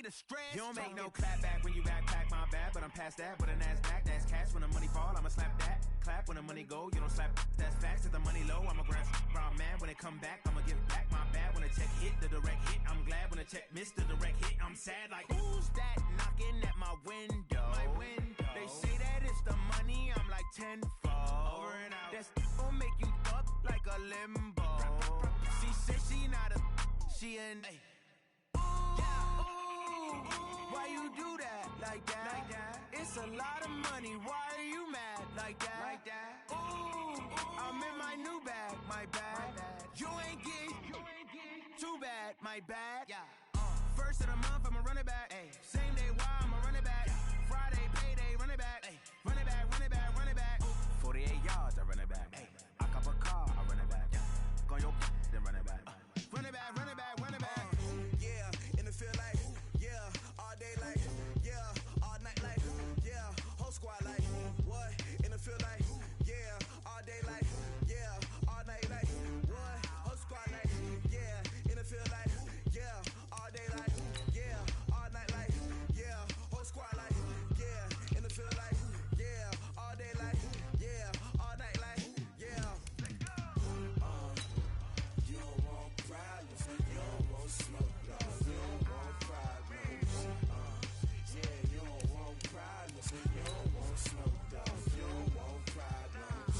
the stress. You don't make no clap back when you backpack, my bad. But I'm past that with a NASDAQ, that's cash. When the money fall, I'ma slap that. Clap when the money go, you don't slap, that's facts. If the money low, I'ma grab brown man. When it come back, I'ma give back my bad. When the check hit, the direct hit, I'm glad. When the check missed the direct hit, I'm sad. Like, who's that knocking at my window? They say that it's the money, I'm like tenfold. Over and out. That's gon' make you up like a limbo. She said she not a, she an ay. Why you do that like that? It's a lot of money. Why are you mad like that? Ooh, I'm in my new bag, my bad. You ain't getting too bad, my bad. Yeah. First of the month, I'ma run it back. Ay. Same day, why I'ma run it back. Yeah. Friday, payday, run it back. Ay. Run it back, run it back, run it back. 48 yards, I run it back. Ay. I cop a car, I run it back. Yeah. Go your then run it back. Run it back, run it back, run it back. Yeah, and it feel like, yeah, all day like, yeah, all night like, yeah, whole squad like, what? And it feel like, yeah, all day like, yeah, all night like, what? Whole squad like, yeah, and it feel like, yeah, all day like, yeah, all night like, yeah, whole squad like, yeah, and it feel like, yeah, all day like, yeah, all night like, yeah. You don't want problems, you don't want smoke, though. You don't want problems, yeah, you don't want problems, you don't want smoke, though. You don't want problems,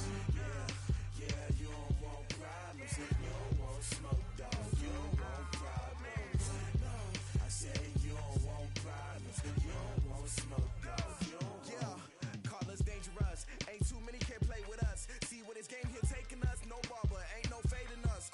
yeah, you don't want problems, you don't want smoke, though. You don't want problems, no, I say you don't want problems, you don't want smoke, though. You don't want. Call us dangerous, ain't too many can play with us. See what this game here taking us, no barber, ain't no fading us.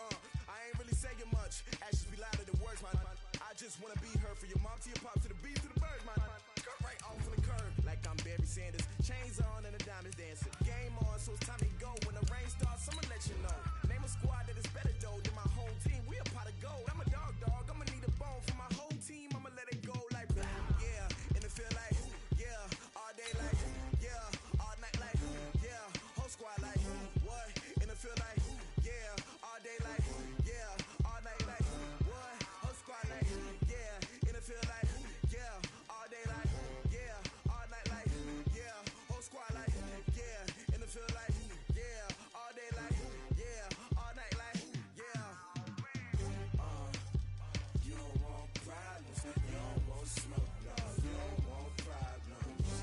I ain't really saying much, actions be louder than words, man. I just wanna be heard from your mom to your pop to the beat to the birds, man. Cut right off on the curb, like I'm Barry Sanders. Chains on and the diamonds dancing. Game on, so it's time to go. When the rain starts, I'ma let you know. Name a squad that is better though than my whole team. We a pot of gold. I'm a dog, I'ma need a bone for my whole team. I'ma let it go like blah. Yeah, and it feel like, yeah, all day like, yeah, all night like, yeah, whole squad like, what? And it feel like, yeah, all day like, yeah, all night like, what? Whole squad like, yeah, and it feel like, yeah, all day like, yeah, all night like, yeah, whole squad like, yeah, and it feel like, yeah, all day like, yeah, all night like, yeah. You don't want problems, you don't want smoke, no. You don't want problems,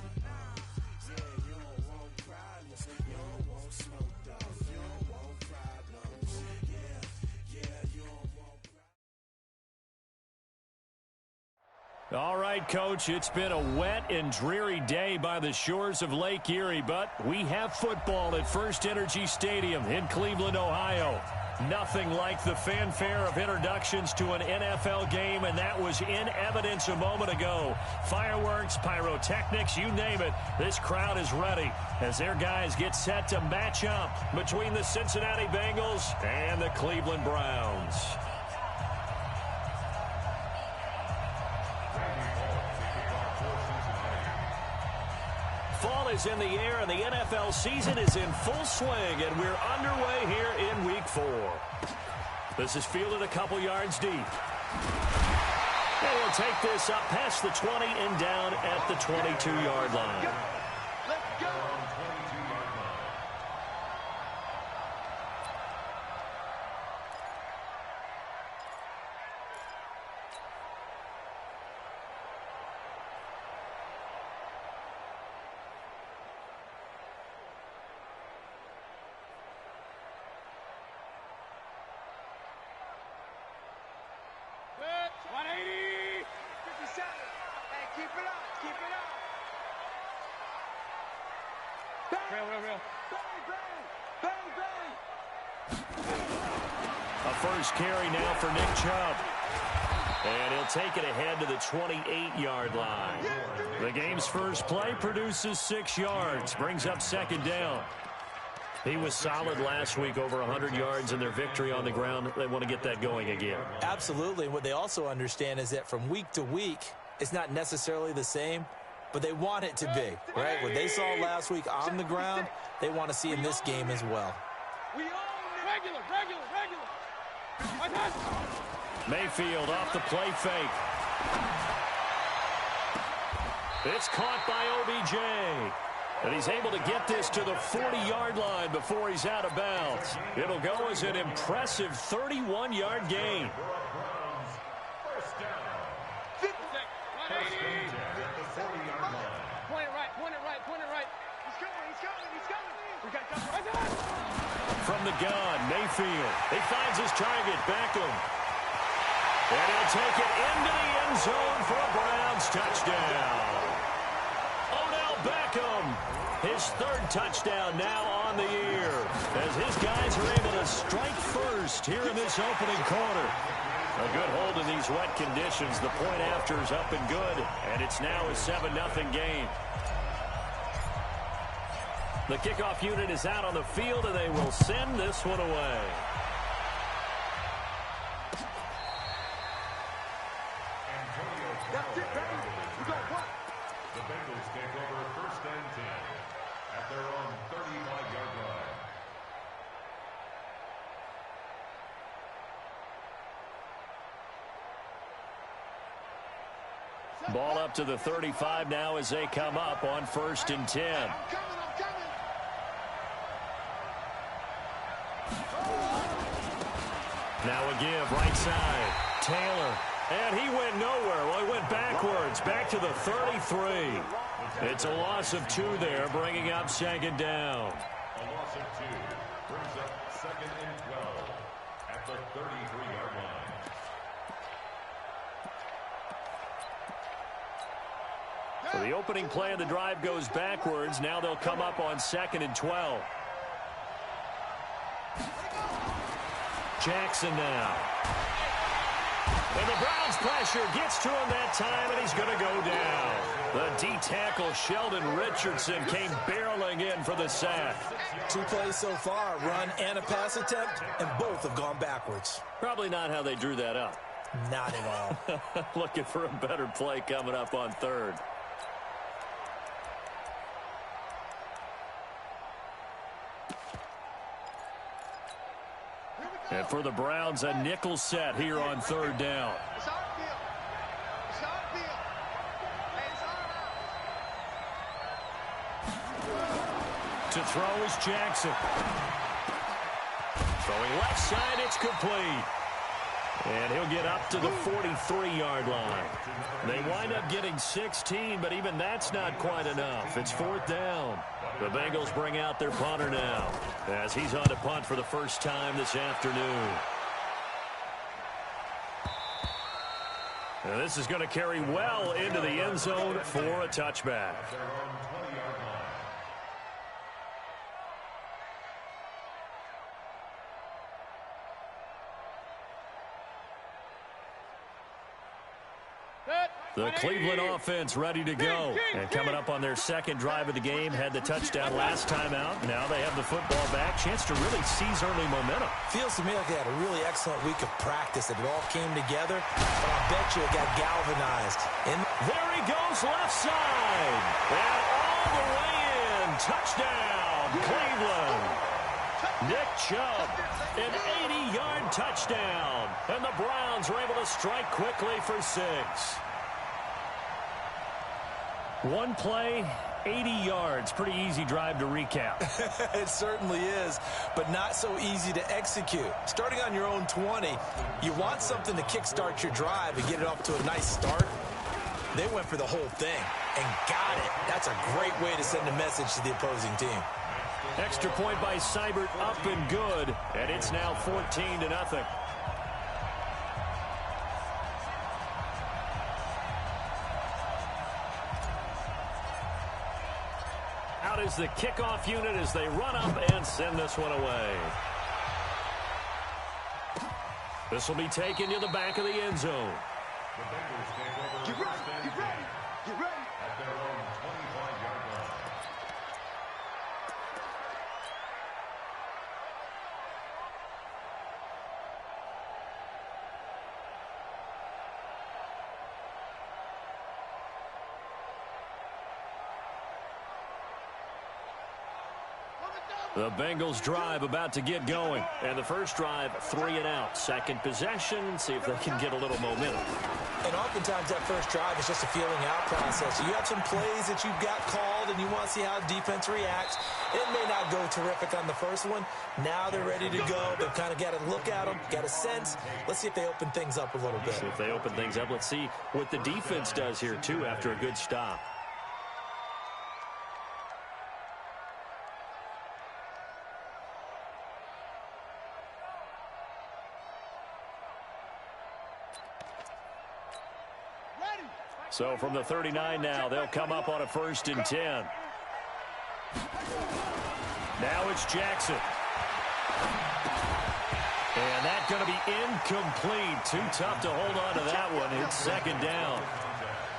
yeah, you don't want problems, you don't want smoke, no. You don't want problems, yeah, you don't want problems. All right, Coach, it's been a wet and dreary day by the shores of Lake Erie, but we have football at First Energy Stadium in Cleveland, Ohio. Nothing like the fanfare of introductions to an NFL game, and that was in evidence a moment ago. Fireworks, pyrotechnics, you name it. This crowd is ready as their guys get set to match up between the Cincinnati Bengals and the Cleveland Browns. Fall is in the air, and the NFL season is in full swing, and we're underway here in Week 4. This is fielded a couple yards deep. And he'll take this up past the 20 and down at the 22-yard line. Let's go. Good. 180. 57. Hey, keep it up. Keep it up. Bang. Real. Bang. A first carry now for Nick Chubb. And he'll take it ahead to the 28-yard line. The game's first play produces 6 yards, brings up second down. He was solid last week, over 100 yards in their victory on the ground. They want to get that going again. Absolutely. What they also understand is that from week to week, it's not necessarily the same, but they want it to be, right? What they saw last week on the ground, they want to see in this game as well. We own it. Regular. Mayfield off the play fake. It's caught by OBJ. And he's able to get this to the 40-yard line before he's out of bounds. It'll go as an impressive 31-yard gain. First down. 180. Point it right, point it right, point it right. He's coming, he's coming, he's coming. We got to come. From the gun, Mayfield. He finds his target, Beckham. And he'll take it into the end zone for a Browns touchdown. Odell Beckham, his third touchdown now on the year, as his guys are able to strike first here in this opening quarter. A good hold in these wet conditions. The point after is up and good, and it's now a 7-0 game. The kickoff unit is out on the field, and they will send this one away. That's it, baby. We got what? The Bengals take over first and 10 at their own 35-yard line. Ball up to the 35 now as they come up on first and 10. I'm coming. Now a give, right side. Taylor. And he went nowhere. Well, he went backwards, back to the 33. It's a loss of 2 there, bringing up second down. A loss of 2 brings up second and 12 at the 33-yard line. So the opening play of the drive goes backwards. Now they'll come up on second and 12. Jackson now. And the Browns pressure gets to him that time, and he's going to go down. The D-tackle Sheldon Richardson came barreling in for the sack. 2 plays so far, run and a pass attempt, and both have gone backwards. Probably not how they drew that up. Not at all. Looking for a better play coming up on third. And for the Browns, a nickel set here on third down. It's our field. It's our field. Hey, it's our house. To throw is Jackson. Throwing left side, it's complete. And he'll get up to the 43-yard line. They wind up getting 16, but even that's not quite enough. It's fourth down. The Bengals bring out their punter now, as he's on to punt for the first time this afternoon. And this is going to carry well into the end zone for a touchback. The Cleveland offense ready to go. And coming up on their second drive of the game, had the touchdown last time out. Now they have the football back. Chance to really seize early momentum. Feels to me like they had a really excellent week of practice. It all came together, but I bet you it got galvanized. There he goes, left side. And all the way in. Touchdown, Cleveland. Nick Chubb, an 80-yard touchdown. And the Browns are able to strike quickly for 6. One play, 80 yards. Pretty easy drive to recap. It certainly is, but not so easy to execute. Starting on your own 20, you want something to kickstart your drive and get it off to a nice start. They went for the whole thing and got it. That's a great way to send a message to the opposing team. Extra point by Seibert, up and good, and it's now 14-0. Out is the kickoff unit as they run up and send this one away. This will be taken to the back of the end zone. The Bengals take over Get ready, get ready, get ready. at their own 25-yard line. On the double. The Bengals drive about to get going. And the first drive, 3 and out. Second possession, see if they can get a little momentum. And oftentimes that first drive is just a feeling out process. You have some plays that you've got called and you want to see how defense reacts. It may not go terrific on the first one. Now they're ready to go. They've kind of got to look at them, got a sense. Let's see if they open things up a little bit. See if they open things up. Let's see what the defense does here, too, after a good stop. So from the 39 now, they'll come up on a 1st and 10. Now it's Jackson. And that's going to be incomplete. Too tough to hold on to that one. It's 2nd down.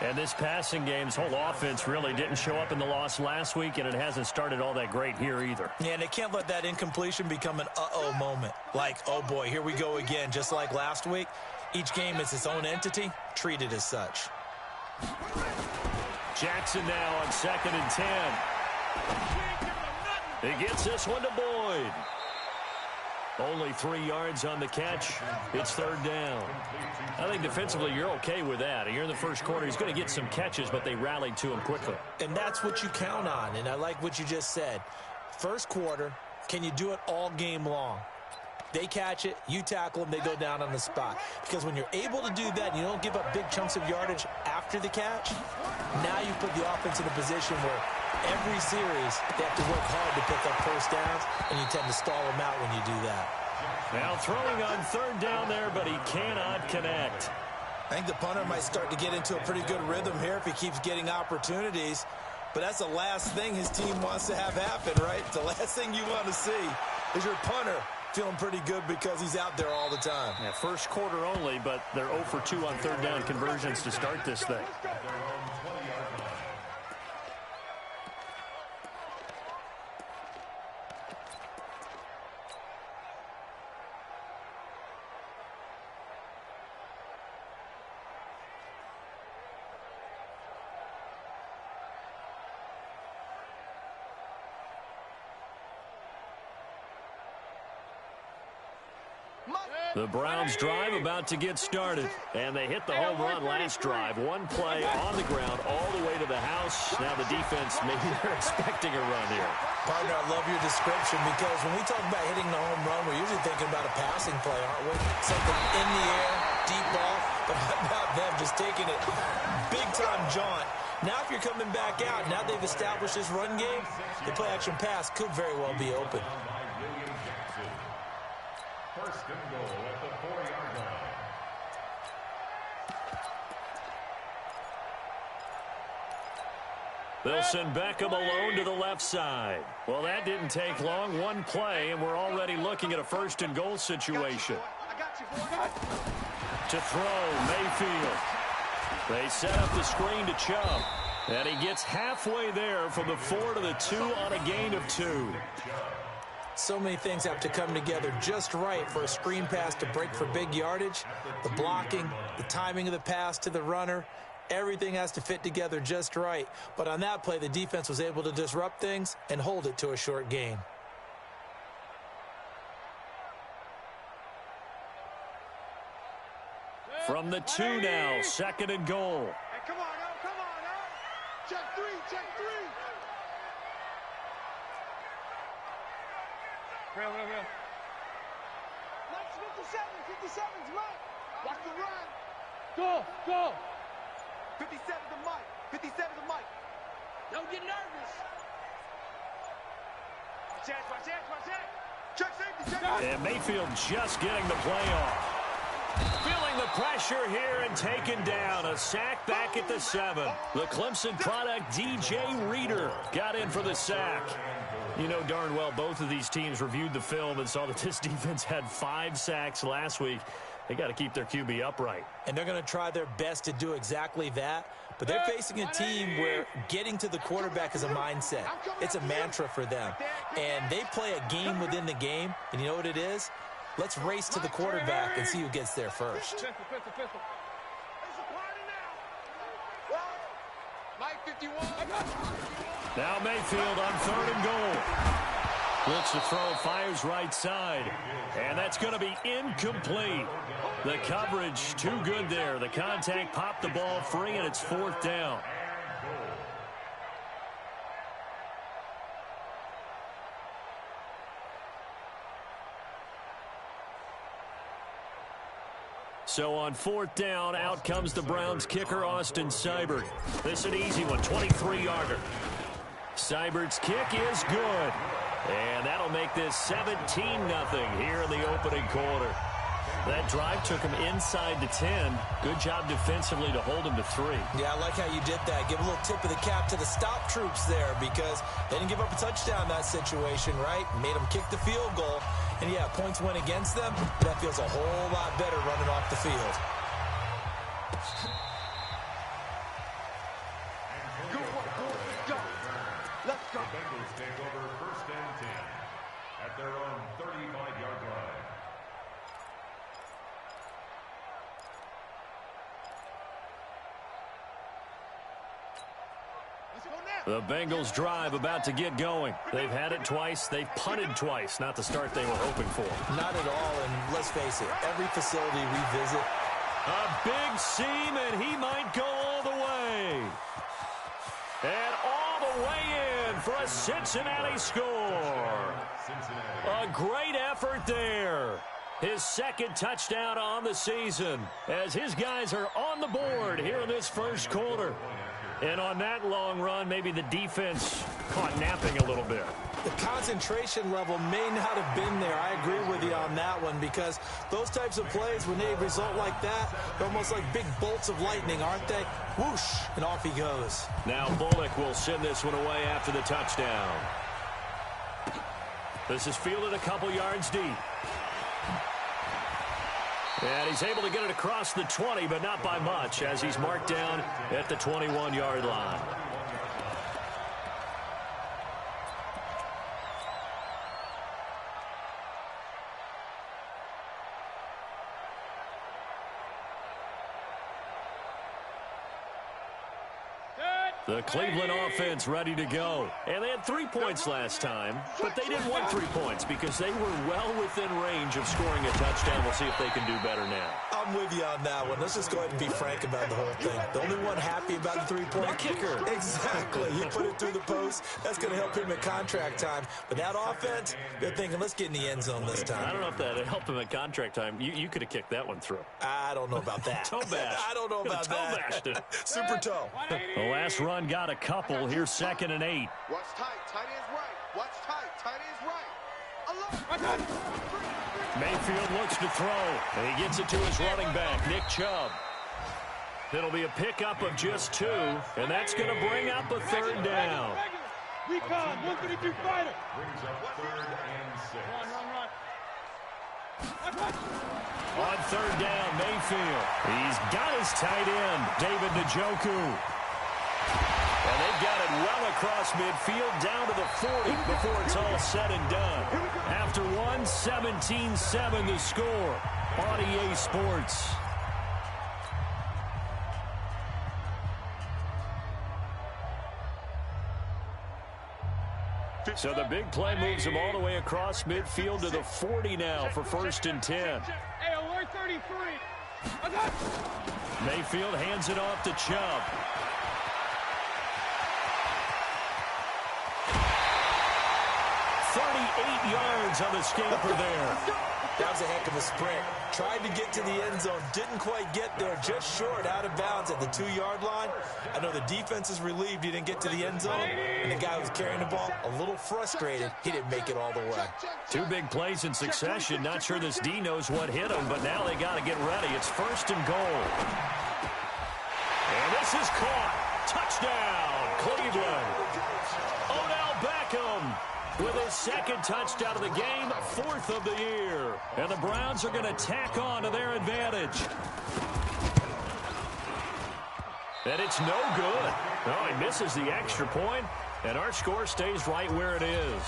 And this passing game's whole offense really didn't show up in the loss last week, and it hasn't started all that great here either. Yeah, and they can't let that incompletion become an uh-oh moment. Like, oh boy, here we go again, just like last week. Each game is its own entity, treated as such. Jackson now on 2nd and 10. He gets this one to Boyd. Only 3 yards on the catch. It's 3rd down. I think defensively you're okay with that. You're in the first quarter. He's going to get some catches, but they rallied to him quickly. And that's what you count on, and I like what you just said. First quarter, can you do it all game long? They catch it, you tackle them, they go down on the spot. Because when you're able to do that and you don't give up big chunks of yardage after the catch, now you put the offense in a position where every series they have to work hard to pick up first downs, and you tend to stall them out when you do that. Now throwing on 3rd down there, but he cannot connect. I think the punter might start to get into a pretty good rhythm here if he keeps getting opportunities. But that's the last thing his team wants to have happen, right? The last thing you want to see is your punter feeling pretty good because he's out there all the time. Yeah, first quarter only, but they're 0 for 2 on 3rd down conversions to start this thing. The Browns drive about to get started, and they hit the home run last drive. One play on the ground all the way to the house. Now the defense, maybe they're expecting a run here. Partner, I love your description because when we talk about hitting the home run, we're usually thinking about a passing play, aren't we? Something in the air, deep ball, but how about them just taking it big-time jaunt. Now if you're coming back out, now they've established this run game, the play-action pass could very well be open. 1st and goal at the 4-yard line. They'll send Beckham alone to the left side. Well, that didn't take long. One play, and we're already looking at a 1st and goal situation. To throw, Mayfield. They set up the screen to Chubb. And he gets halfway there from the 4 to the 2 on a gain of 2. So many things have to come together just right for a screen pass to break for big yardage. The blocking, the timing of the pass to the runner, everything has to fit together just right. But on that play, the defense was able to disrupt things and hold it to a short gain. From the 2 now, 2nd and goal. Hey, come on, now. Come on, now. Check 3, check 3. Real. Mike's 57's Mike. Watch the run. Go. 57's the Mike. 57's the Mike. Don't get nervous. Watch that. Check safety. And Mayfield just getting the play off. Feeling the pressure here and taken down. A sack back at the 7. The Clemson product, DJ Reader, got in for the sack. You know darn well both of these teams reviewed the film and saw that this defense had 5 sacks last week. They got to keep their QB upright. And they're going to try their best to do exactly that. But they're facing a team where getting to the quarterback is a mindset. It's a mantra for them. And they play a game within the game. And you know what it is? Let's race to the quarterback and see who gets there first. Pistol. It's a party now. Mike 51. Now Mayfield on 3rd and goal. Looks to throw, fires right side. And that's going to be incomplete. The coverage too good there. The contact popped the ball free, and it's 4th down. So on 4th down, out comes the Browns kicker, Austin Seibert. This is an easy one, 23-yarder. Seibert's kick is good. And that'll make this 17-0 here in the opening quarter. That drive took him inside the 10. Good job defensively to hold him to 3. Yeah, I like how you did that. Give a little tip of the cap to the stop troops there because they didn't give up a touchdown in that situation, right? Made them kick the field goal. And, yeah, points went against them. That feels a whole lot better running off the field. Let's go. The Bengals take over 1st and 10 at their own 35-yard line. The Bengals drive about to get going. They've had it twice. They've punted twice. Not the start they were hoping for. Not at all, and let's face it, every facility we visit. A big seam, and he might go all the way. And all the way in for a Cincinnati score. A great effort there. His 2nd touchdown on the season as his guys are on the board here in this 1st quarter. And on that long run, maybe the defense caught napping a little bit. The concentration level may not have been there. I agree with you on that one because those types of plays, when they result like that, they're almost like big bolts of lightning, aren't they? Whoosh, and off he goes. Now Bullock will send this one away after the touchdown. This is fielded a couple yards deep. And he's able to get it across the 20, but not by much, as he's marked down at the 21-yard line. The Cleveland offense ready to go. And they had 3 points last time, but they didn't want 3 points because they were well within range of scoring a touchdown. We'll see if they can do better now. I'm with you on that one. Let's just go ahead and be frank about the whole thing. The only one happy about the 3-point kicker. Exactly. You put it through the post. That's going to help him at contract time. But that offense, they're thinking, let's get in the end zone this time. I don't know if that helped him at contract time. You could have kicked that one through. I don't know about that. Toe bash. I don't know about toe that. Bashed it. Super toe. The last run got a couple. Here's 2nd and 8. Watch tight. Tight end's right. Watch tight. Tight end's right. Mayfield looks to throw, and he gets it to his running back, Nick Chubb. It'll be a pickup of just 2, and that's going to bring up a 3rd down. Recon, 152 fighter. Brings up 3rd and 6. On 3rd down, Mayfield. He's got his tight end, David Njoku. And they've got it well across midfield down to the 40 before it's all said and done. After 17-7 the score on EA Sports. So the big play moves him all the way across midfield to the 40 now for 1st and 10. Hey, alert 33. Mayfield hands it off to Chubb. Yards on the scamper there. That was a heck of a sprint. Tried to get to the end zone. Didn't quite get there. Just short, out of bounds at the 2-yard line. I know the defense is relieved he didn't get to the end zone. And the guy who was carrying the ball, a little frustrated. He didn't make it all the way. 2 big plays in succession. Not sure this D knows what hit him, but now they got to get ready. It's 1st and goal. And this is caught. Touchdown, Cleveland. Odell Beckham with his 2nd touchdown of the game, 4th of the year. And the Browns are going to tack on to their advantage. And it's no good. Oh, he misses the extra point, and our score stays right where it is.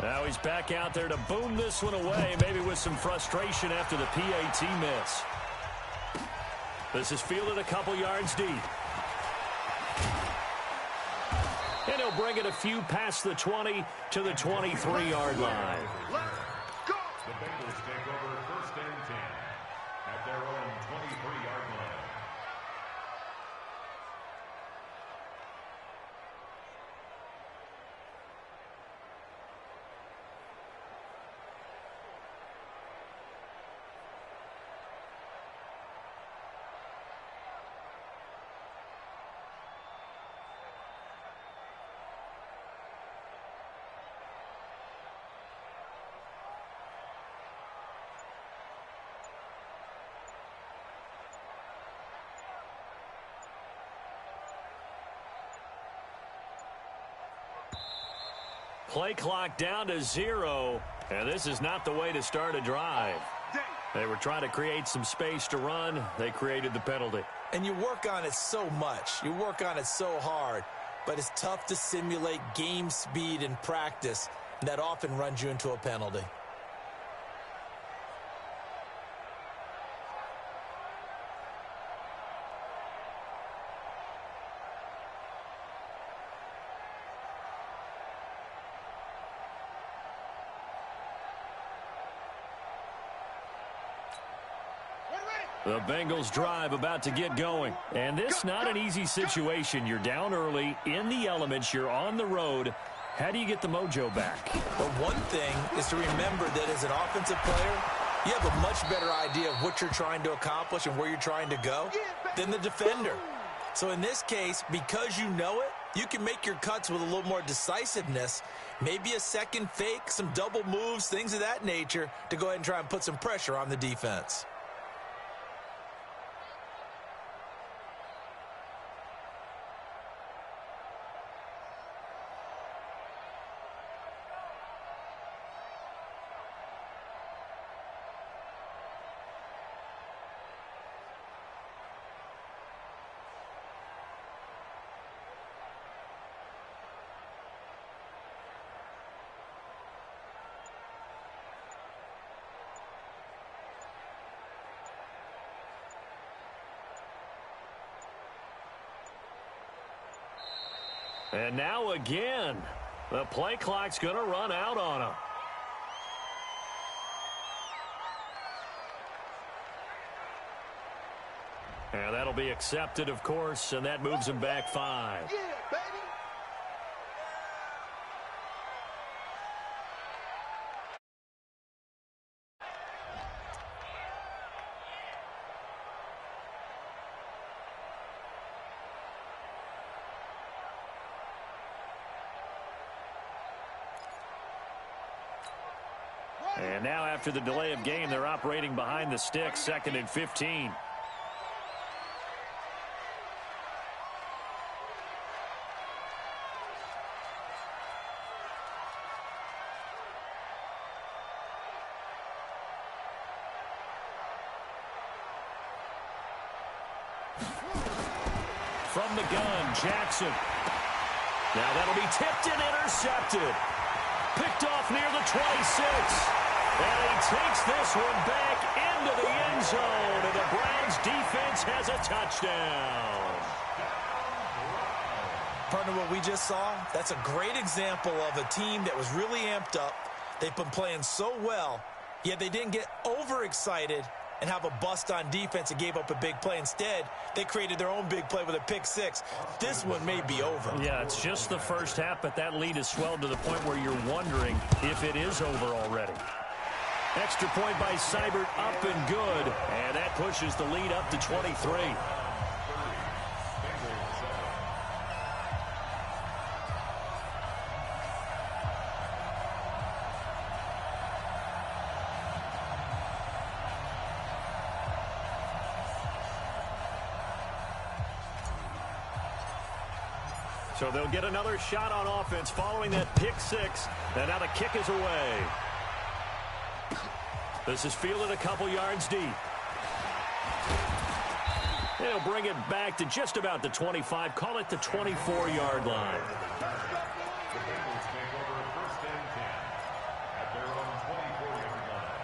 Now he's back out there to boom this one away, maybe with some frustration after the PAT miss. This is fielded a couple yards deep. He'll bring it a few past the 20 to the 23-yard line. The Bengals take over 1st and 10 at their own 23-yard line. Play clock down to 0, and this is not the way to start a drive. They were trying to create some space to run. They created the penalty. And you work on it so much. You work on it so hard. But it's tough to simulate game speed in practice. And that often runs you into a penalty. The Bengals drive about to get going. And this not an easy situation. You're down early, in the elements, you're on the road. How do you get the mojo back? The one thing is to remember that as an offensive player, you have a much better idea of what you're trying to accomplish and where you're trying to go than the defender. So in this case, because you know it, you can make your cuts with a little more decisiveness, maybe a second fake, some double moves, things of that nature, to go ahead and try and put some pressure on the defense. And now again, the play clock's going to run out on him. And that'll be accepted, of course, and that moves him back 5. Yeah, baby. And now after the delay of game, they're operating behind the sticks, 2nd and 15. From the gun, Jackson. Now that'll be tipped and intercepted. Picked off near the 26. And he takes this one back into the end zone. And the Browns defense has a touchdown. Partner, what we just saw, that's a great example of a team that was really amped up. They've been playing so well, yet they didn't get overexcited and have a bust on defense and gave up a big play. Instead, they created their own big play with a pick 6. This one may be over. Yeah, it's just the first half, but that lead has swelled to the point where you're wondering if it is over already. Extra point by Seibert, up and good. And that pushes the lead up to 23. So they'll get another shot on offense following that pick 6. And now the kick is away. This is fielded a couple yards deep. They'll bring it back to just about the 25. Call it the 24-yard line. The Bengals take over 1st and 10 at their own 24-yard line.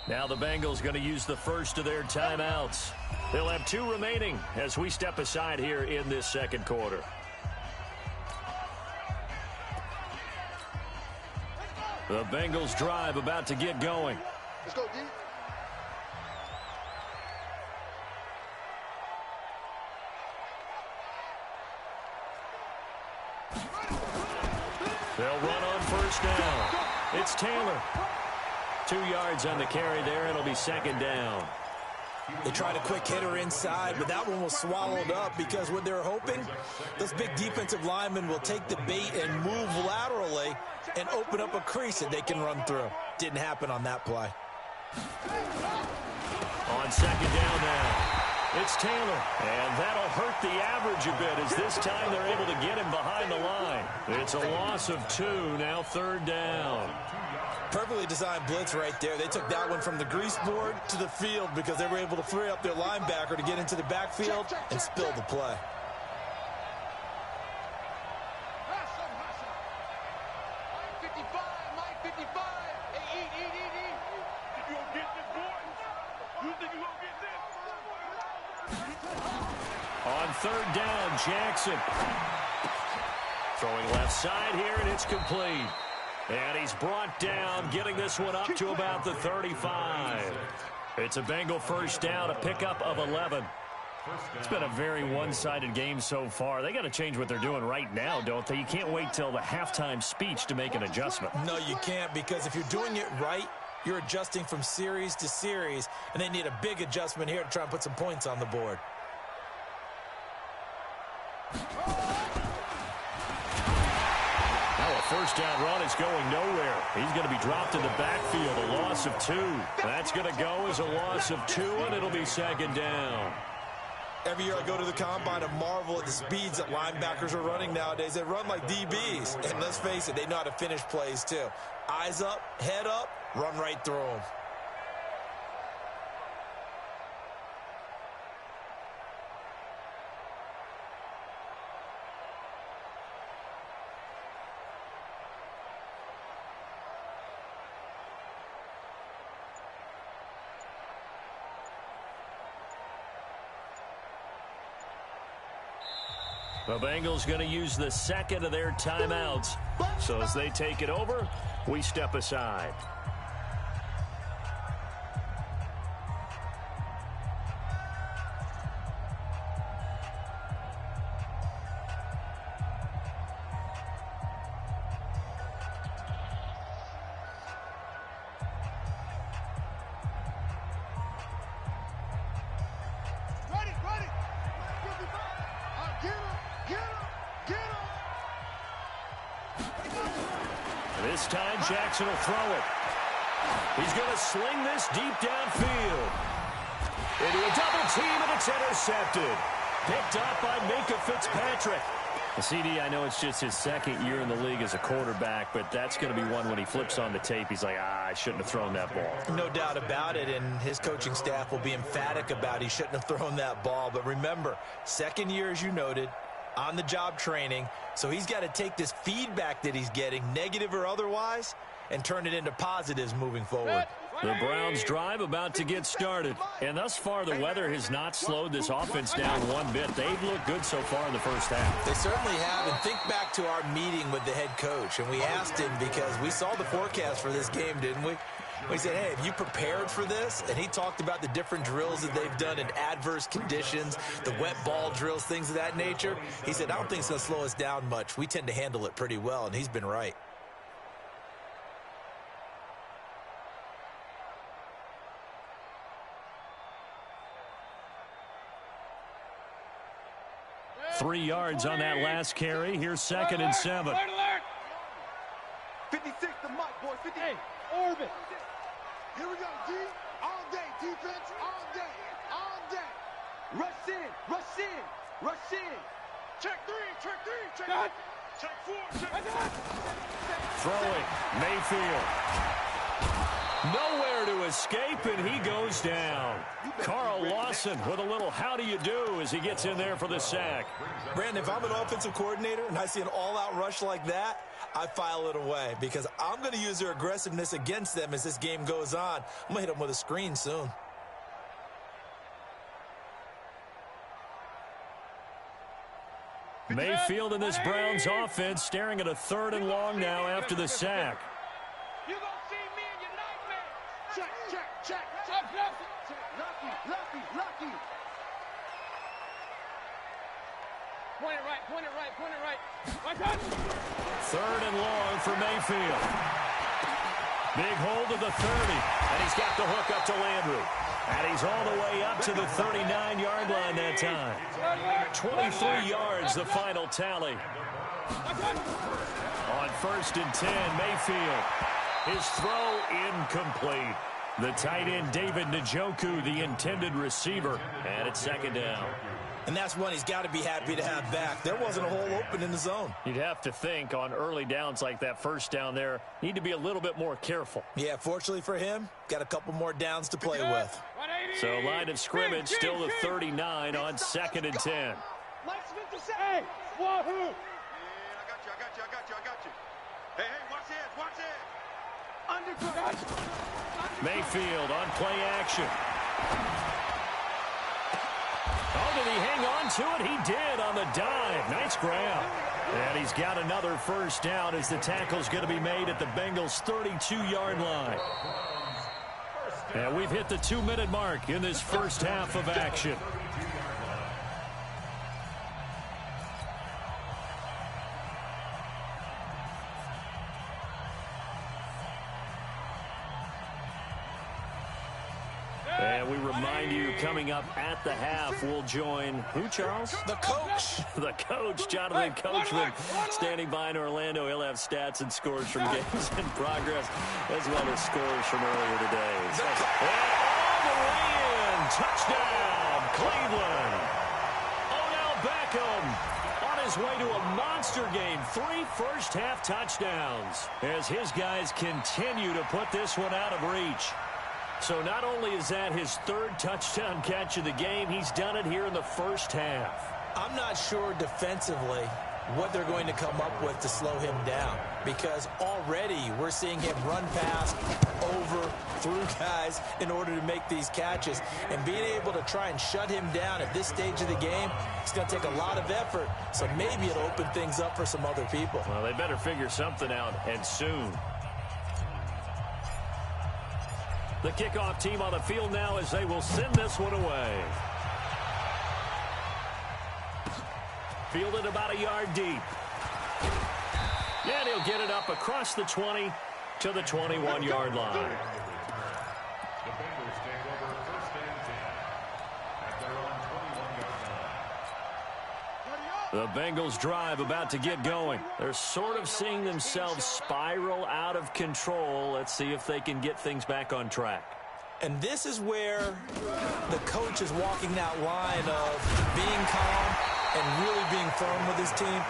Now the Bengals going to use the first of their timeouts. They'll have 2 remaining as we step aside here in this second quarter. The Bengals drive about to get going. Let's go, D. They'll run on first down. It's Taylor. 2 yards on the carry there. It'll be second down. They tried a quick hitter inside, but that one was swallowed up because what they're hoping, those big defensive linemen will take the bait and move laterally and open up a crease that they can run through. Didn't happen on that play. On second down now, it's Taylor. And that'll hurt the average a bit as this time they're able to get him behind the line. It's a loss of 2, now third down. Perfectly designed blitz right there. They took that one from the grease board to the field because they were able to free up their linebacker to get into the backfield and spill the play. On third down, Jackson. Throwing left side here, and it's complete. And he's brought down, getting this one up to about the 35. It's a Bengal first down, a pickup of 11. It's been a very one-sided game so far. They got to change what they're doing right now, don't they? You can't wait till the halftime speech to make an adjustment. No, you can't, because if you're doing it right, you're adjusting from series to series, and they need a big adjustment here to try and put some points on the board. First down run is going nowhere. He's going to be dropped in the backfield, a loss of 2. That's going to go as a loss of 2, and it'll be second down. Every year I go to the combine and marvel at the speeds that linebackers are running nowadays. They run like DBs, and let's face it, they know how to finish plays too. Eyes up, head up, run right through them. The Bengals going to use the second of their timeouts. So as they take it over, we step aside. This time, Jackson will throw it. He's going to sling this deep downfield. Into a double team, and it's intercepted. Picked up by Minka Fitzpatrick. The CD, I know it's just his second year in the league as a quarterback, but that's going to be one when he flips on the tape, he's like, I shouldn't have thrown that ball. No doubt about it, and his coaching staff will be emphatic about he shouldn't have thrown that ball. But remember, second year, as you noted, on-the-job training, so he's got to take this feedback that he's getting, negative or otherwise, and turn it into positives moving forward. The Browns drive about to get started. And thus far, the weather has not slowed this offense down one bit. They've looked good so far in the first half. They certainly have. And think back to our meeting with the head coach. And we asked him because we saw the forecast for this game, didn't we? We said, hey, have you prepared for this? And he talked about the different drills that they've done in adverse conditions, the wet ball drills, things of that nature. He said, I don't think it's going to slow us down much. We tend to handle it pretty well, and he's been right. Three yards on that last carry. Here's second and 7. 56 to Mike, boys. 58. Orbit. Here we go, D. All day. Defense all day. All day. Rush in. Rush in. Rush in. Check 3. Check 3. Check 4. Check 4. Check 5. Throwing. Mayfield. Nowhere to escape, and he goes down. Carl Lawson with a little how do you do as he gets in there for the sack. Brandon, if I'm an offensive coordinator and I see an all-out rush like that, I file it away because I'm going to use their aggressiveness against them as this game goes on. I'm going to hit them with a screen soon. Mayfield in this Browns offense staring at a 3rd and long now after the sack. You gonna see me in your nightmares. Check. Lucky. Point it right. Right touch. 3rd and long for Mayfield. Big hold of the 30, and he's got the hook up to Landry. And he's all the way up to the 39-yard line that time. 23 yards, the final tally. On 1st and 10, Mayfield. His throw incomplete. The tight end, David Njoku, the intended receiver. And it's 2nd down. And that's one he's got to be happy to have back. There wasn't a hole open in the zone. You'd have to think on early downs like that 1st down there, need to be a little bit more careful. Yeah, fortunately for him, got a couple more downs to play with. So line of scrimmage, still the 39 on 2nd and 10. Hey, Wahoo! Yeah, I got you. Hey, watch this. Undercut. Mayfield on play action. Oh, did he hang on to it? He did on the dive. Nice grab. And he's got another 1st down as the tackle's going to be made at the Bengals' 32-yard line. And we've hit the 2-minute mark in this first half of action. And we remind you, coming up at the half, we'll join who, Charles? The coach. The coach, Jonathan Coachman, standing by in Orlando. He'll have stats and scores from games in progress, as well as scores from earlier today. And all the way in. Touchdown, Cleveland. Odell Beckham on his way to a monster game. 3 first-half touchdowns as his guys continue to put this one out of reach. So not only is that his 3rd touchdown catch of the game, he's done it here in the first half. I'm not sure defensively what they're going to come up with to slow him down, because already we're seeing him run past, over, through guys in order to make these catches. And being able to try and shut him down at this stage of the game, it's going to take a lot of effort. So maybe it'll open things up for some other people. Well, they better figure something out, and soon. The kickoff team on the field now as they will send this one away. Fielded about a yard deep. And he'll get it up across the 20 to the 21-yard line. The Bengals take over 1st and 10 at their own 21-yard line. The Bengals drive about to get going. They're sort of seeing themselves spiral out of control. Let's see if they can get things back on track. And this is where the coach is walking that line of being calm and really being firm with his team.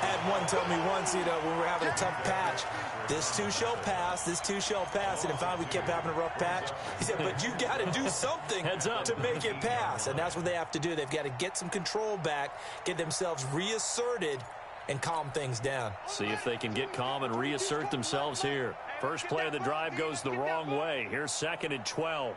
I had one tell me once, when we were having a tough patch, this too shall pass, this too shall pass. And in fact, we kept having a rough patch. He said, but you got to do something to make it pass. And that's what they have to do. They've got to get some control back, get themselves reasserted, and calm things down. See if they can get calm and reassert themselves here. First play of the drive goes the wrong way. Here's 2nd and 12.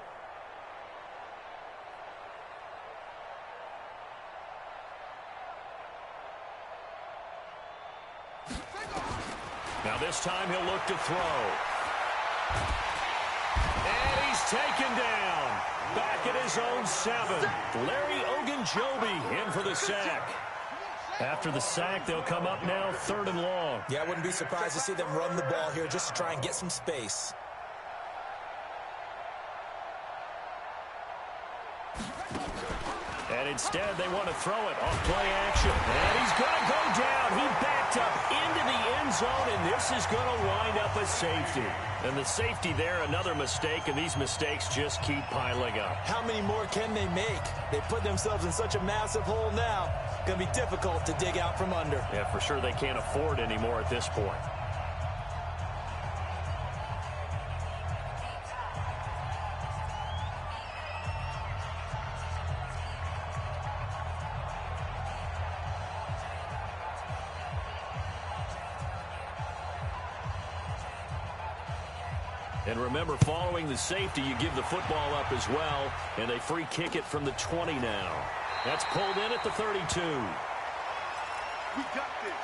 Now this time he'll look to throw. And he's taken down. Back at his own 7. Larry Ogunjobi in for the sack. After the sack, they'll come up now 3rd and long. Yeah, I wouldn't be surprised to see them run the ball here just to try and get some space. And instead, they want to throw it off play action. And he's going to go down. He backed up into the end zone, and this is going to wind up a safety. And the safety there, another mistake, and these mistakes just keep piling up. How many more can they make? They put themselves in such a massive hole now. Going to be difficult to dig out from under. Yeah, for sure they can't afford anymore at this point. And remember, following the safety, you give the football up as well, and they free kick it from the 20 now. That's pulled in at the 32. We got this.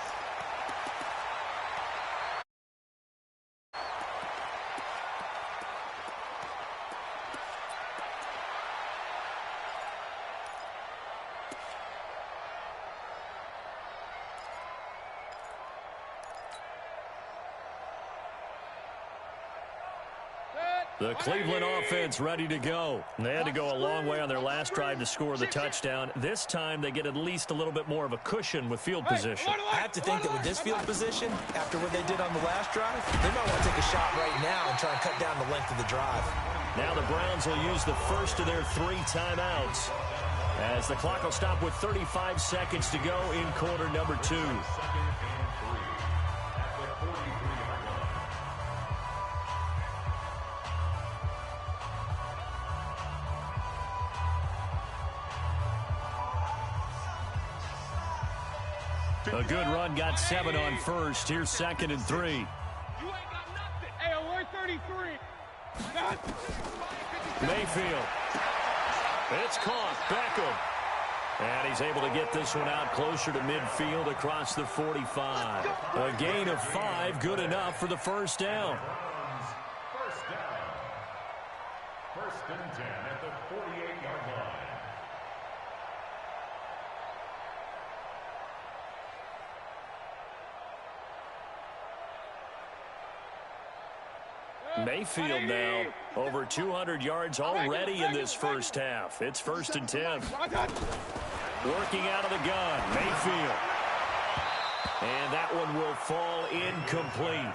The Cleveland offense ready to go. They had to go a long way on their last drive to score the touchdown. This time they get at least a little bit more of a cushion with field position. I have to think that with this field position, after what they did on the last drive, they might want to take a shot right now and try and cut down the length of the drive. Now the Browns will use the first of their 3 timeouts, as the clock will stop with 35 seconds to go in quarter number 2. A good run, got 7 on first. Here's 2nd and 3. You ain't got nothing. Hey, alert 33. Mayfield. It's caught. Beckham. And he's able to get this one out closer to midfield across the 45. A gain of 5, good enough for the first down. First down. 1st and 10 at the 48-yard line. Mayfield now over 200 yards already in this first half. It's 1st and 10. Working out of the gun, Mayfield. And that one will fall incomplete.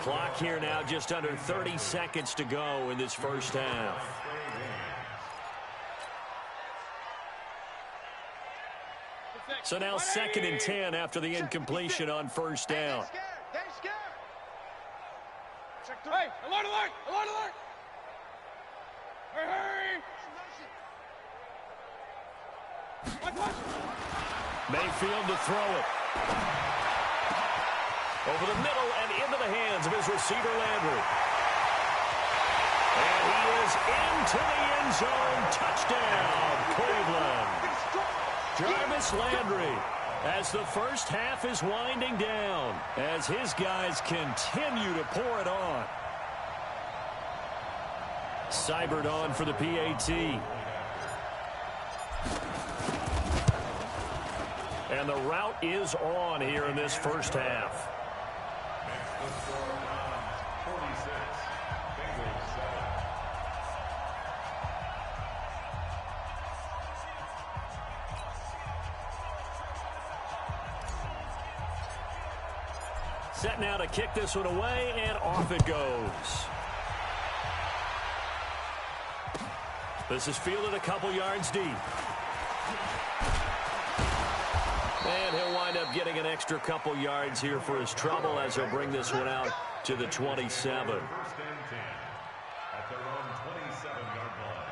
Clock here now just under 30 seconds to go in this first half. So now 2nd and 10 after the incompletion on first down. Hey, alert, alert, alert, alert. Hurry, hurry. Mayfield to throw it. Over the middle and into the hands of his receiver, Landry. And he is into the end zone. Touchdown, Cleveland. Jarvis Landry, as the first half is winding down, as his guys continue to pour it on. Seibert on for the PAT. And the route is on here in this first half. Set now to kick this one away, and off it goes. This is fielded a couple yards deep. And he'll wind up getting an extra couple yards here for his trouble as he'll bring this one out to the 27. 1st and 10 at their own 27-yard line.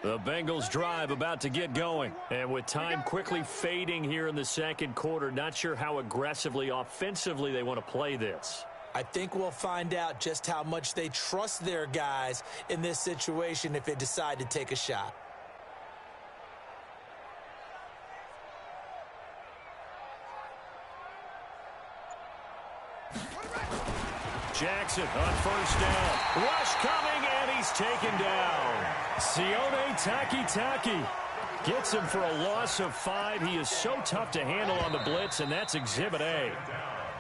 The Bengals drive about to get going. And with time quickly fading here in the second quarter, not sure how aggressively, offensively they want to play this. I think we'll find out just how much they trust their guys in this situation if they decide to take a shot. Jackson on first down. Rush coming, and he's taken down. Sione Takitaki gets him for a loss of 5. He is so tough to handle on the blitz, and that's Exhibit A.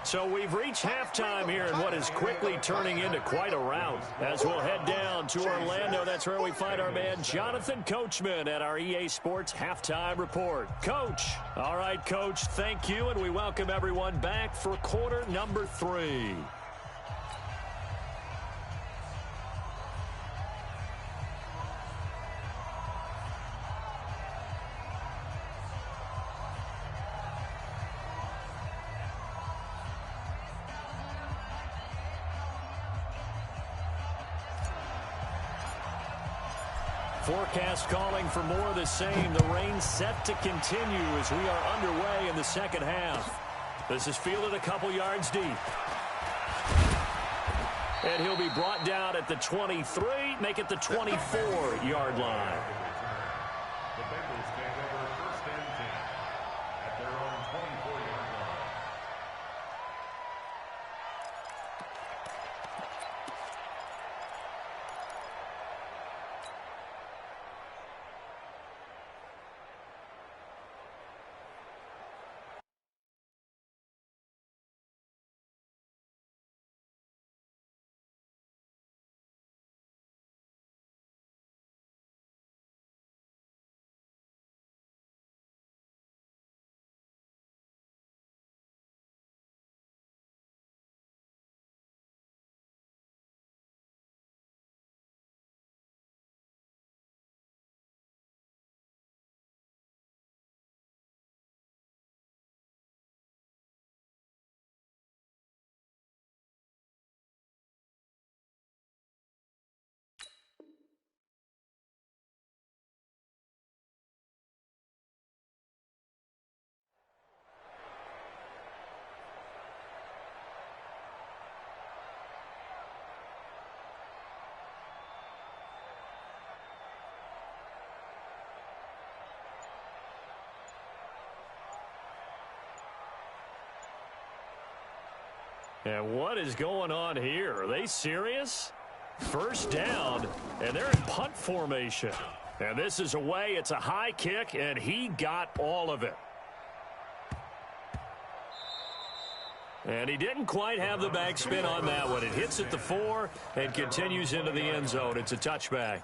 So we've reached halftime here in what is quickly turning into quite a rout. As we'll head down to Orlando, that's where we find our man Jonathan Coachman at our EA Sports Halftime Report. Coach. All right, Coach, thank you, and we welcome everyone back for quarter number 3. Forecast calling for more of the same. The rain set to continue as we are underway in the second half. This is fielded a couple yards deep. And he'll be brought down at the 23, make it the 24-yard line. The Bengals take over first and 10 at their own 24-yard line. And what is going on here? Are they serious? First down, and they're in punt formation. And this is away. It's a high kick, and he got all of it. And he didn't quite have the backspin on that one. It hits at the 4 and continues into the end zone. It's a touchback.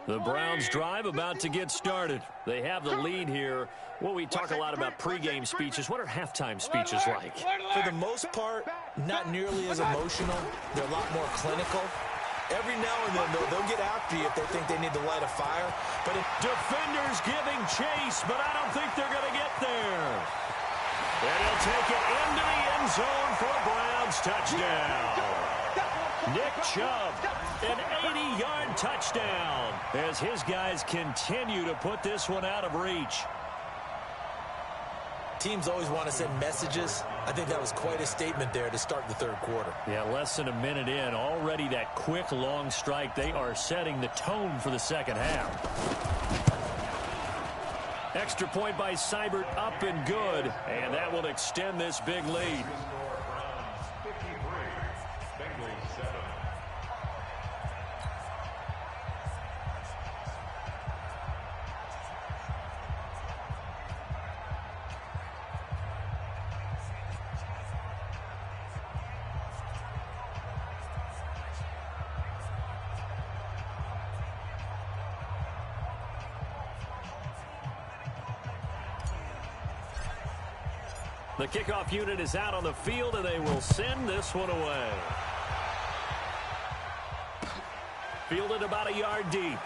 The Browns drive about to get started. They have the lead here. Well, we talk a lot about pregame speeches. What are halftime speeches like? For the most part, not nearly as emotional. They're a lot more clinical. Every now and then, they'll get after you if they think they need to light a fire. But if defenders giving chase, but I don't think they're going to get there. And he'll take it into the end zone for a Browns touchdown. Nick Chubb, an 80-yard touchdown as his guys continue to put this one out of reach. Teams always want to send messages. I think that was quite a statement there to start the third quarter. Yeah, less than a minute in. Already that quick, long strike. They are setting the tone for the second half. Extra point by Seibert up and good. And that will extend this big lead. Browns 53, Bengals 7. The kickoff unit is out on the field, and they will send this one away. Fielded about a yard deep.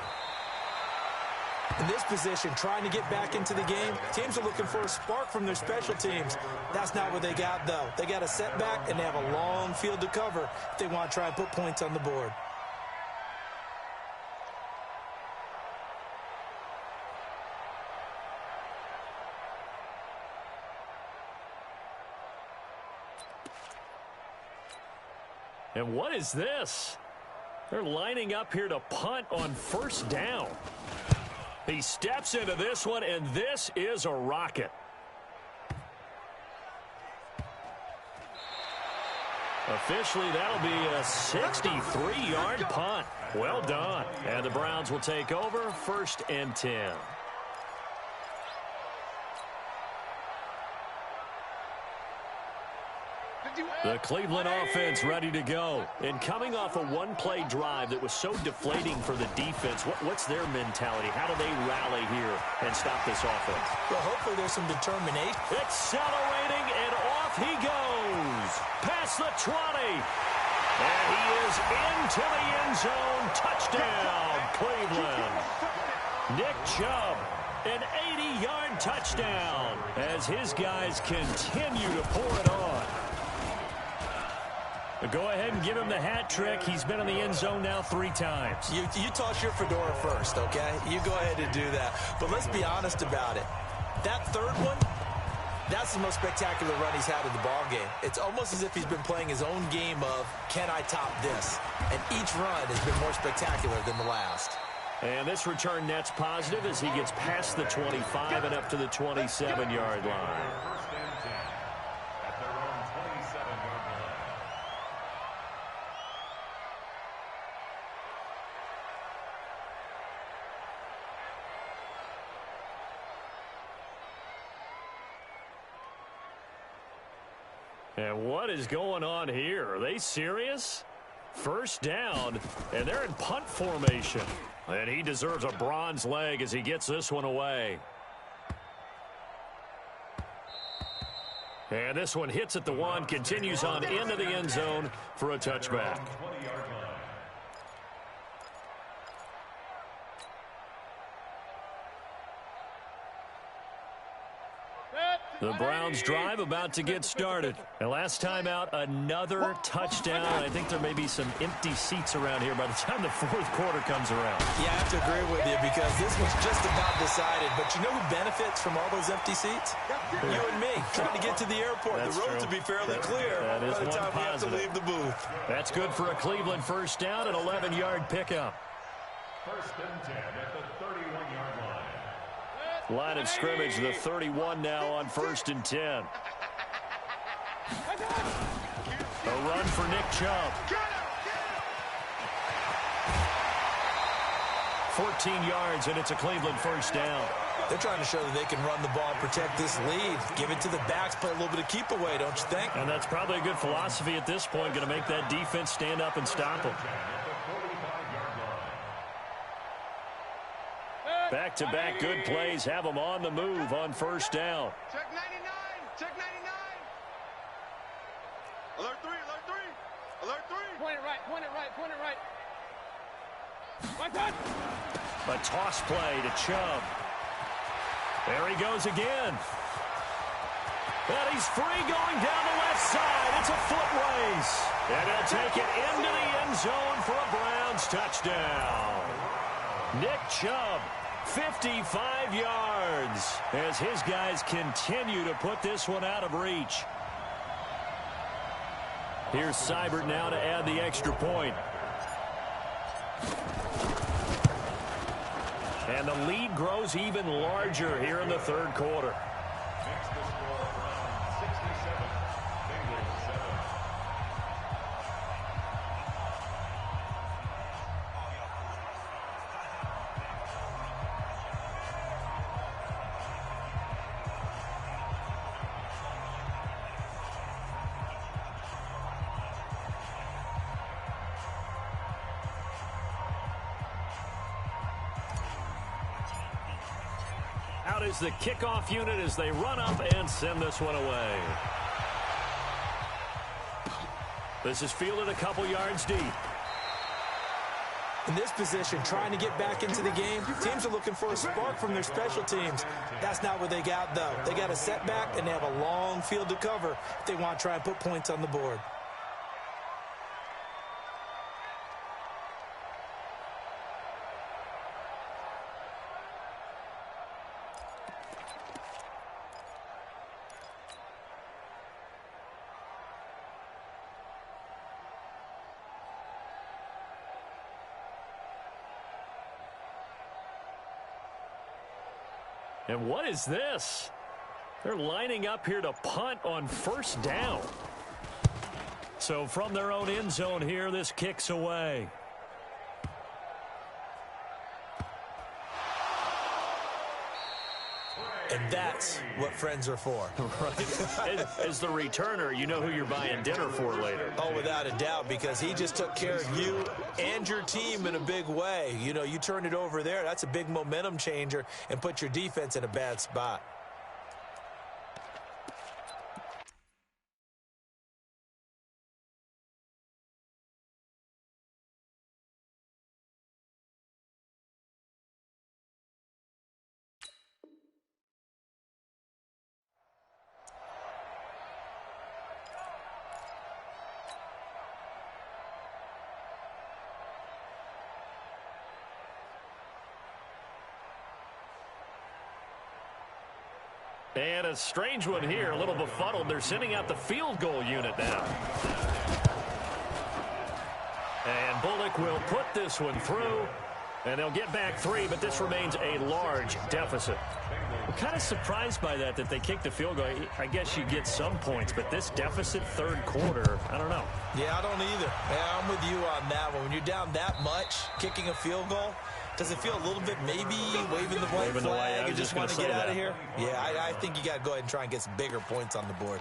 In this position, trying to get back into the game, teams are looking for a spark from their special teams. That's not what they got, though. They got a setback, and they have a long field to cover if they want to try and put points on the board. And what is this? They're lining up here to punt on first down. He steps into this one, and this is a rocket. Officially, that'll be a 63-yard punt. Well done. And the Browns will take over first and 10. The Cleveland offense ready to go. And coming off a one-play drive that was so deflating for the defense, what's their mentality? How do they rally here and stop this offense? Well, hopefully there's some determination. Accelerating, and off he goes. Past the 20. And he is into the end zone. Touchdown, Cleveland. Nick Chubb, an 80-yard touchdown as his guys continue to pour it on. Go ahead and give him the hat trick. He's been in the end zone now 3 times. You toss your fedora first, okay? You go ahead and do that. But let's be honest about it. That third one, that's the most spectacular run he's had in the ballgame. It's almost as if he's been playing his own game of, can I top this? And each run has been more spectacular than the last. And this return net's positive as he gets past the 25 and up to the 27-yard line. First and 10 at their own 27-yard line. And what is going on here? Are they serious? First down, and they're in punt formation. And he deserves a bronze leg as he gets this one away. And this one hits at the 1, continues on into the end zone for a touchback. 20-yard line. The Browns drive about to get started. And last time out, another touchdown. I think there may be some empty seats around here by the time the fourth quarter comes around. Yeah, I have to agree with you because this was just about decided. But you know who benefits from all those empty seats? You and me, trying to get to the airport. That's the roads true. will be fairly clear that is by the one time we have to positive. leave the booth. That's good for a Cleveland first down, an 11-yard pickup. First and 10 at the 31-yard line. Line of scrimmage, the 31 now on first and 10. A run for Nick Chubb. 14 yards, and it's a Cleveland first down. They're trying to show that they can run the ball and protect this lead. Give it to the backs, play a little bit of keep away, don't you think? And that's probably a good philosophy at this point, going to make that defense stand up and stop them. Back-to-back good plays have them on the move on first down. Check 99. Check 99. Alert 3. Alert 3. Alert 3. Point it right. Point it right. Point it right. Right touch. A toss play to Chubb. There he goes again. And he's free going down the left side. It's a foot race. And he'll take it into the end zone for a Browns touchdown. Nick Chubb, 55 yards, as his guys continue to put this one out of reach. Here's Seibert now to add the extra point. And the lead grows even larger here in the third quarter. Makes the score Browns 67, Bengals 7. Out is the kickoff unit as they run up and send this one away. This is fielded a couple yards deep. In this position, trying to get back into the game, teams are looking for a spark from their special teams. That's not what they got, though. They got a setback, and they have a long field to cover if they want to try and put points on the board. And what is this? They're lining up here to punt on first down. So from their own end zone here, this kicks away. And that's what friends are for. Right. As the returner, you know who you're buying dinner for later. Oh, without a doubt, because he just took care of you and your team in a big way. You know, you turned it over there. That's a big momentum changer and put your defense in a bad spot. And a strange one here, a little befuddled. They're sending out the field goal unit now. And Bullock will put this one through. And they'll get back 3, but this remains a large deficit. I'm kind of surprised by that they kicked the field goal. I guess you get some points, but this deficit third quarter, I don't know. Yeah, I don't either. Yeah, I'm with you on that one. When you're down that much, kicking a field goal, does it feel a little bit maybe waving the white flag and just want to get out of here? Yeah, I think you got to go ahead and try and get some bigger points on the board.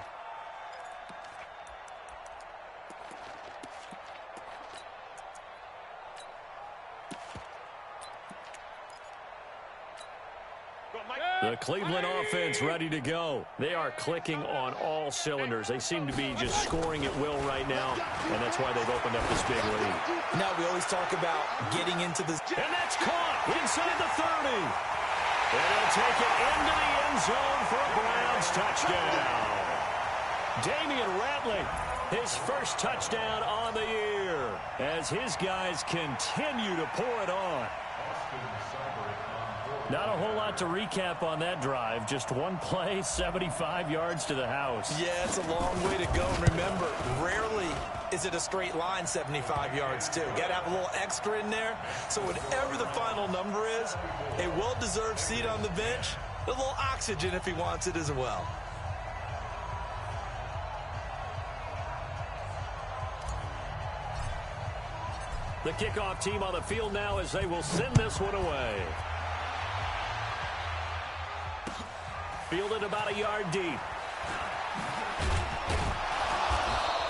The Cleveland offense ready to go. They are clicking on all cylinders. They seem to be just scoring at will right now, and that's why they've opened up this big lead. Now we always talk about getting into this. And that's caught inside the 30. And he'll take it into the end zone for a Browns touchdown. Damian Ratley, his first touchdown on the year, as his guys continue to pour it on. Not a whole lot to recap on that drive. Just one play, 75 yards to the house. Yeah, it's a long way to go. And remember, rarely is it a straight line 75 yards, too. Got to have a little extra in there. So whatever the final number is, a well-deserved seat on the bench, a little oxygen if he wants it as well. The kickoff team on the field now as they will send this one away. Fielded about a yard deep.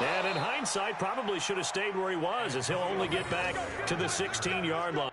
And in hindsight, probably should have stayed where he was, as he'll only get back to the 16-yard line.